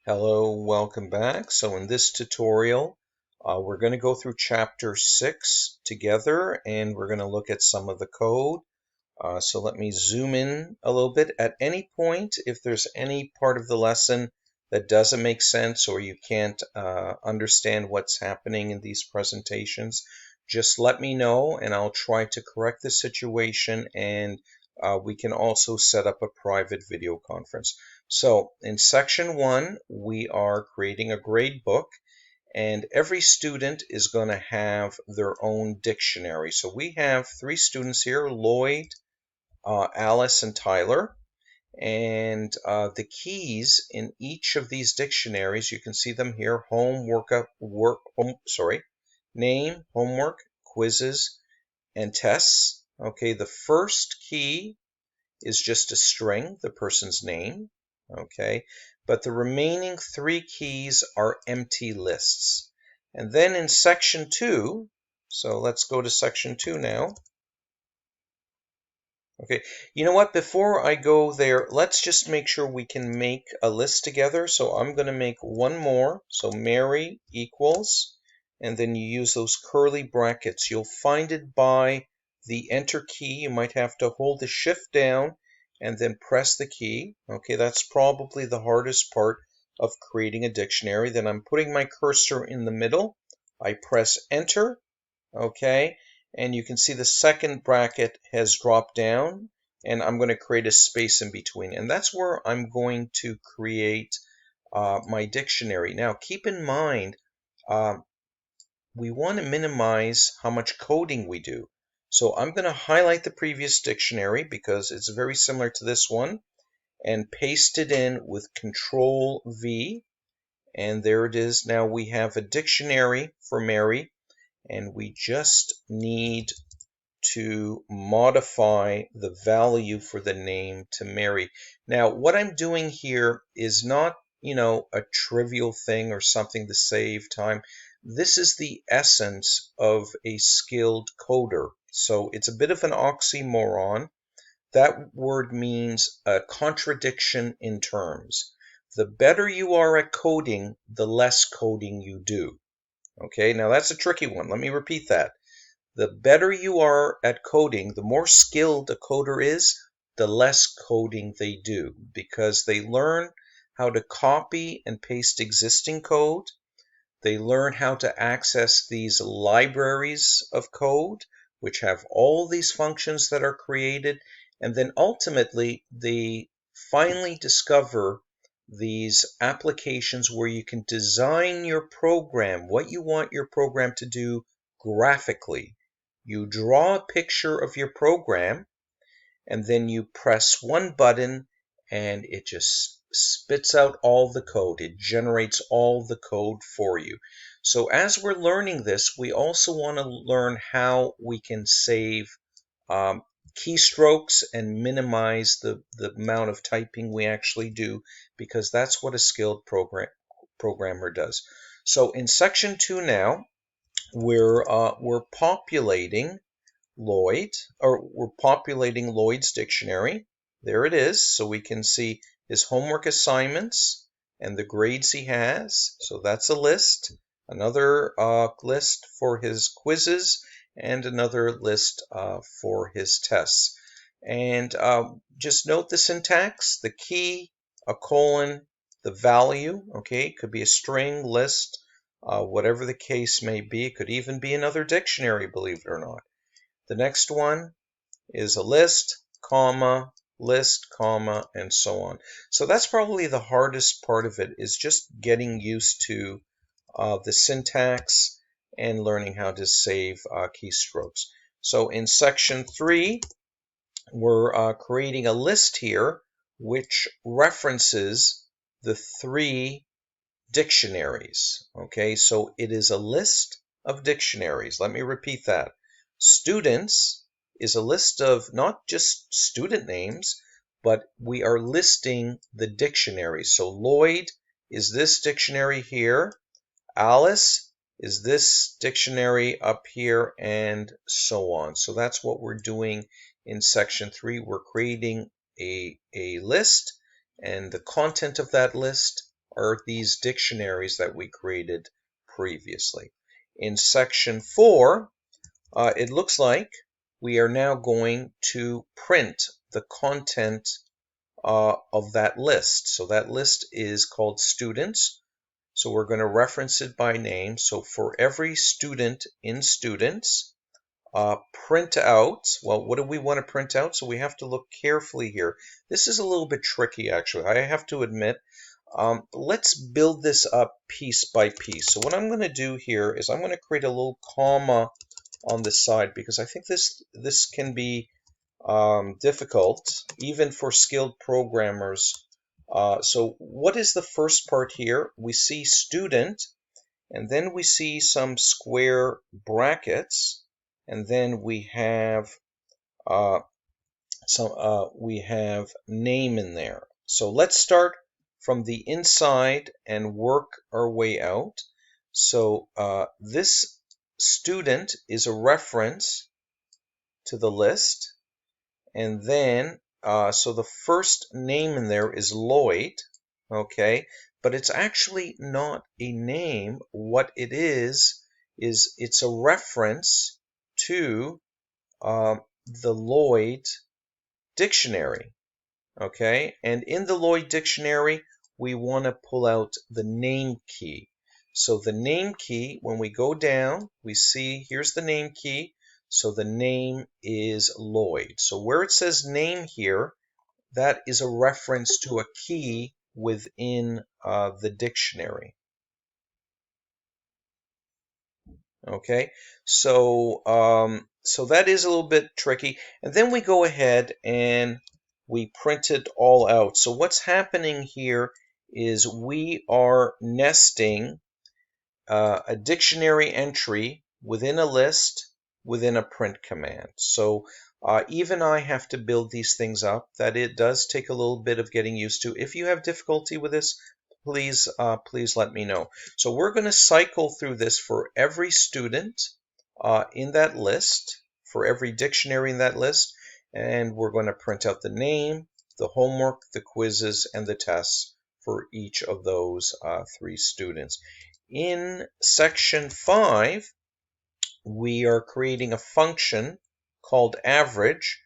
Hello, welcome back. So in this tutorial, we're going to go through chapter 6 together and we're going to look at some of the code. So let me zoom in a little bit. At any point, if there's any part of the lesson that doesn't make sense or you can't understand what's happening in these presentations, just let me know and I'll try to correct the situation, and we can also set up a private video conference. So in section 1, we are creating a grade book, and every student is going to have their own dictionary. So we have 3 students here, Lloyd, Alice, and Tyler. And the keys in each of these dictionaries, you can see them here: name, homework, quizzes, and tests. Okay, the first key is just a string, the person's name. Okay, but the remaining 3 keys are empty lists. And then in section 2, so let's go to section 2 now. Okay, you know what? Before I go there, let's just make sure we can make a list together. So I'm going to make one more. So Mary equals, and then you use those curly brackets. You'll find it by the enter key. You might have to hold the shift down and then press the key. Okay, that's probably the hardest part of creating a dictionary. Then I'm putting my cursor in the middle. I press enter. Okay, and you can see the second bracket has dropped down, and I'm going to create a space in between, and that's where I'm going to create my dictionary. Now keep in mind, we want to minimize how much coding we do. So I'm going to highlight the previous dictionary because it's very similar to this one, and paste it in with Control V, and there it is. Now we have a dictionary for Mary, and we just need to modify the value for the name to Mary. Now, what I'm doing here is not, a trivial thing or something to save time. This is the essence of a skilled coder. So it's a bit of an oxymoron. That word means a contradiction in terms. The better you are at coding, the less coding you do. Okay, now that's a tricky one. Let me repeat that. The better you are at coding, the more skilled a coder is, the less coding they do, because they learn how to copy and paste existing code. They learn how to access these libraries of code, which have all these functions that are created, and then ultimately they finally discover these applications where you can design your program, what you want your program to do graphically. You draw a picture of your program, and then you press one button and it just spits out all the code. It generates all the code for you. So as we're learning this, we also want to learn how we can save keystrokes and minimize the amount of typing we actually do, because that's what a skilled programmer does. So in section 2 now, we're populating we're populating Lloyd's dictionary. There it is. So we can see his homework assignments and the grades he has. So that's a list. Another list for his quizzes, and another list for his tests. And just note the syntax: the key, a colon, the value. Okay, it could be a string, list, whatever the case may be. It could even be another dictionary, believe it or not. The next one is a list, comma, and so on. So that's probably the hardest part of it, is just getting used to the syntax and learning how to save keystrokes. So in section 3, we're creating a list here which references the 3 dictionaries. Okay, so it is a list of dictionaries. Let me repeat that. Students is a list of not just student names, but we are listing the dictionary. So Lloyd is this dictionary here, Alice is this dictionary up here, and so on. So that's what we're doing in section 3. We're creating a list, and the content of that list are these dictionaries that we created previously. In section 4, it looks like we are now going to print the content of that list. So that list is called students. So we're going to reference it by name. So for every student in students, print out, well, what do we want to print out? So we have to look carefully here. This is a little bit tricky, actually, I have to admit. Let's build this up piece by piece. So what I'm going to do here is I'm going to create a little comma on the side because I think this can be difficult even for skilled programmers. So what is the first part here? We see student, and then we see some square brackets, and then we have name in there. So let's start from the inside and work our way out. So this student is a reference to the list, and then so the first name in there is Lloyd, okay, but it's actually not a name. What it is it's a reference to the Lloyd dictionary, okay, and in the Lloyd dictionary we want to pull out the name key. So the name key, when we go down, we see here's the name key. So the name is Lloyd. So where it says name here, that is a reference to a key within the dictionary. Okay, so so that is a little bit tricky. And then we go ahead and we print it all out. So what's happening here is we are nesting a dictionary entry within a list within a print command. So even I have to build these things up. That it does take a little bit of getting used to. If you have difficulty with this, please let me know. So we're going to cycle through this for every student in that list, for every dictionary in that list, and we're going to print out the name, the homework, the quizzes, and the tests for each of those 3 students. In section 5, we are creating a function called average,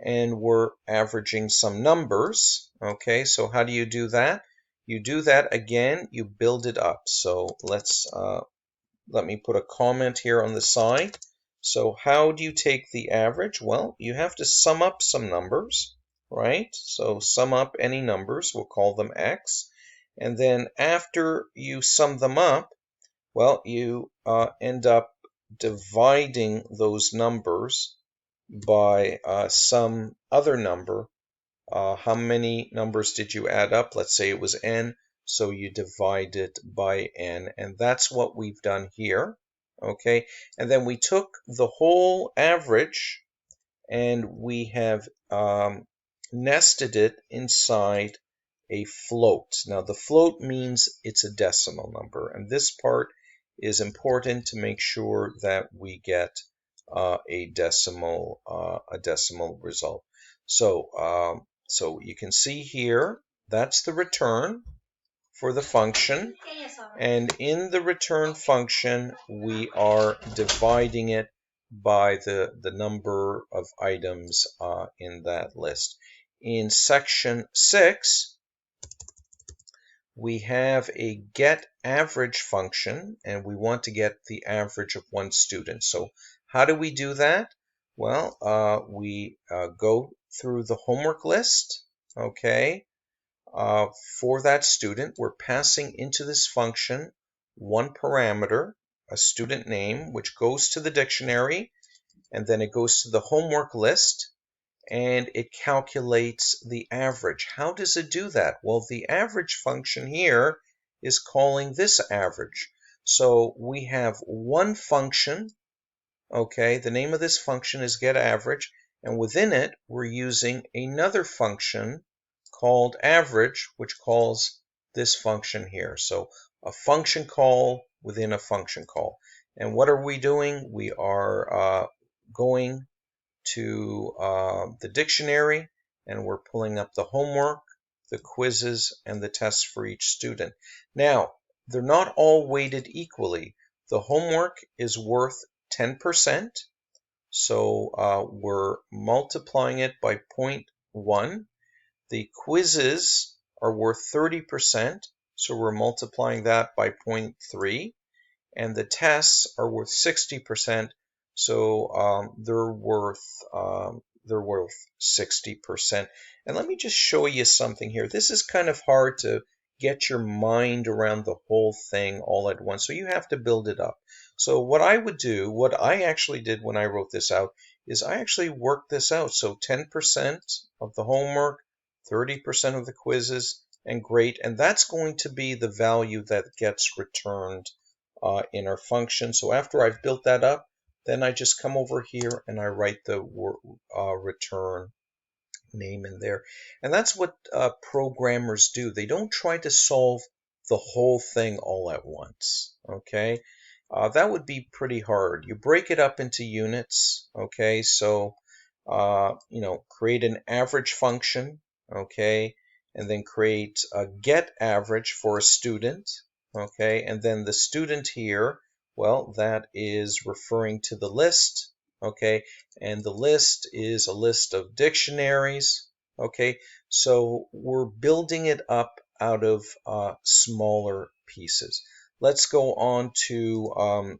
and we're averaging some numbers. Okay, so how do you do that? You do that again, you build it up. So let me put a comment here on the side. So how do you take the average? Well, you have to sum up some numbers, right? So sum up any numbers, we'll call them x. And then after you sum them up, well, you end up dividing those numbers by some other number. How many numbers did you add up? Let's say it was n, so you divide it by n, and that's what we've done here. Okay, and then we took the whole average and we have nested it inside a float. Now the float means it's a decimal number, and this part is important to make sure that we get a decimal result. So so you can see here that's the return for the function, and in the return function we are dividing it by the number of items in that list. In section 6, we have a get average function, and we want to get the average of one student. So how do we do that? Well, we go through the homework list, okay. For that student, we're passing into this function one parameter, a student name, which goes to the dictionary, and then it goes to the homework list, and it calculates the average. How does it do that? Well, the average function here is calling this average. So we have one function, okay, the name of this function is getAverage, and within it we're using another function called average, which calls this function here. So a function call within a function call. And what are we doing? We are going to the dictionary, and we're pulling up the homework, the quizzes, and the tests for each student. Now, they're not all weighted equally. The homework is worth 10%, so we're multiplying it by 0.1. The quizzes are worth 30%, so we're multiplying that by 0.3. And the tests are worth 60%, so they're worth 60%. And let me just show you something here. This is kind of hard to get your mind around the whole thing all at once, so you have to build it up. So what I would do, what I actually did when I wrote this out, is I actually worked this out. So 10% of the homework, 30% of the quizzes, and great. And that's going to be the value that gets returned in our function. So after I've built that up, then I just come over here and I write the return name in there. And that's what programmers do. They don't try to solve the whole thing all at once, okay? That would be pretty hard. You break it up into units, okay? So, create an average function, okay? And then create a get average for a student, okay? And then the student here, well, that is referring to the list, okay? And the list is a list of dictionaries, okay? So we're building it up out of smaller pieces. Let's go on to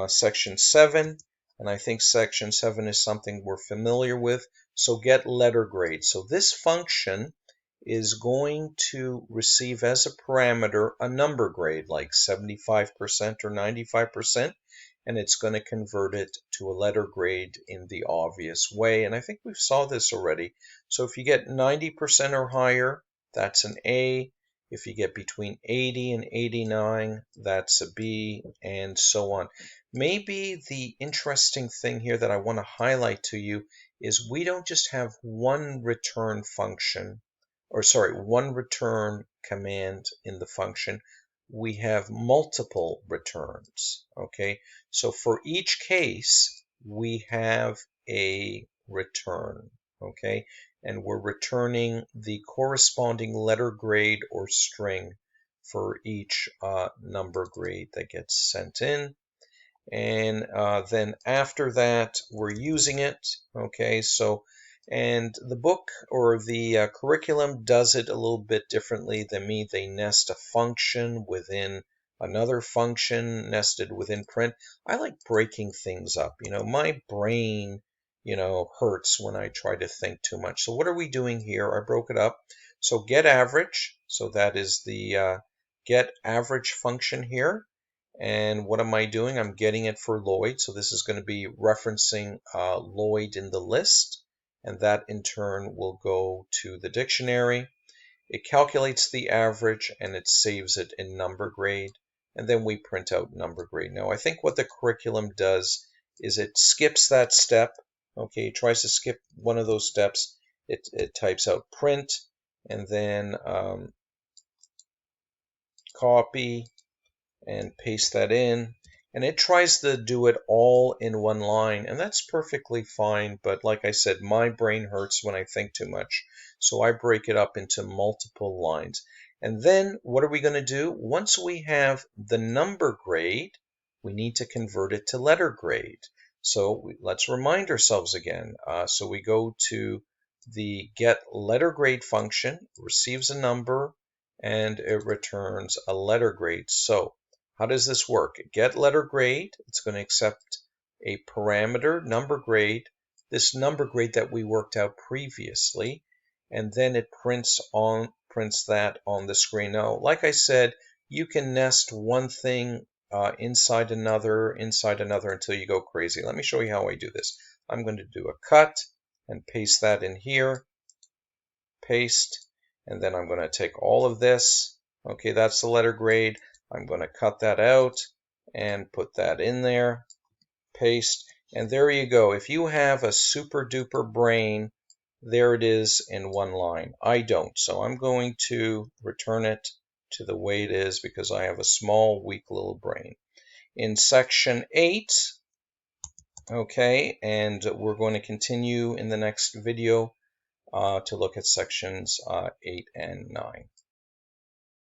section 7, and I think section 7 is something we're familiar with. So get letter grade. So this function is going to receive as a parameter a number grade like 75% or 95%, and it's going to convert it to a letter grade in the obvious way. And I think we saw this already. So if you get 90% or higher, that's an A. If you get between 80 and 89, that's a B, and so on. Maybe the interesting thing here that I want to highlight to you is we don't just have one return function, one return command in the function. We have multiple returns, okay? So for each case, we have a return, okay? And we're returning the corresponding letter grade or string for each number grade that gets sent in. And then after that, we're using it, okay? So, and the book or the curriculum does it a little bit differently than me. They nest a function within another function nested within print. I like breaking things up. My brain, hurts when I try to think too much. So what are we doing here? I broke it up. So get average. So that is the get average function here. And what am I doing? I'm getting it for Lloyd. So this is going to be referencing Lloyd in the list. And that in turn will go to the dictionary. It calculates the average and it saves it in number grade. And then we print out number grade. Now I think what the curriculum does is it skips that step. Okay, it tries to skip one of those steps. It types out print and then copy and paste that in, and it tries to do it all in one line, and that's perfectly fine. But like I said, my brain hurts when I think too much, so I break it up into multiple lines. And then what are we going to do? Once we have the number grade, we need to convert it to letter grade. So let's remind ourselves again. So we go to the get letter grade function, receives a number, and it returns a letter grade. So how does this work? Get letter grade, it's going to accept a parameter, number grade, this number grade that we worked out previously, and then it prints that on the screen. Now, like I said, you can nest one thing inside another until you go crazy. Let me show you how I do this. I'm going to do a cut and paste that in here, paste, and then I'm going to take all of this. Okay, that's the letter grade. I'm going to cut that out and put that in there, paste, and there you go. If you have a super duper brain, there it is in one line. I don't, so I'm going to return it to the way it is because I have a small, weak little brain. In section 8, okay, and we're going to continue in the next video. to look at sections 8 and 9.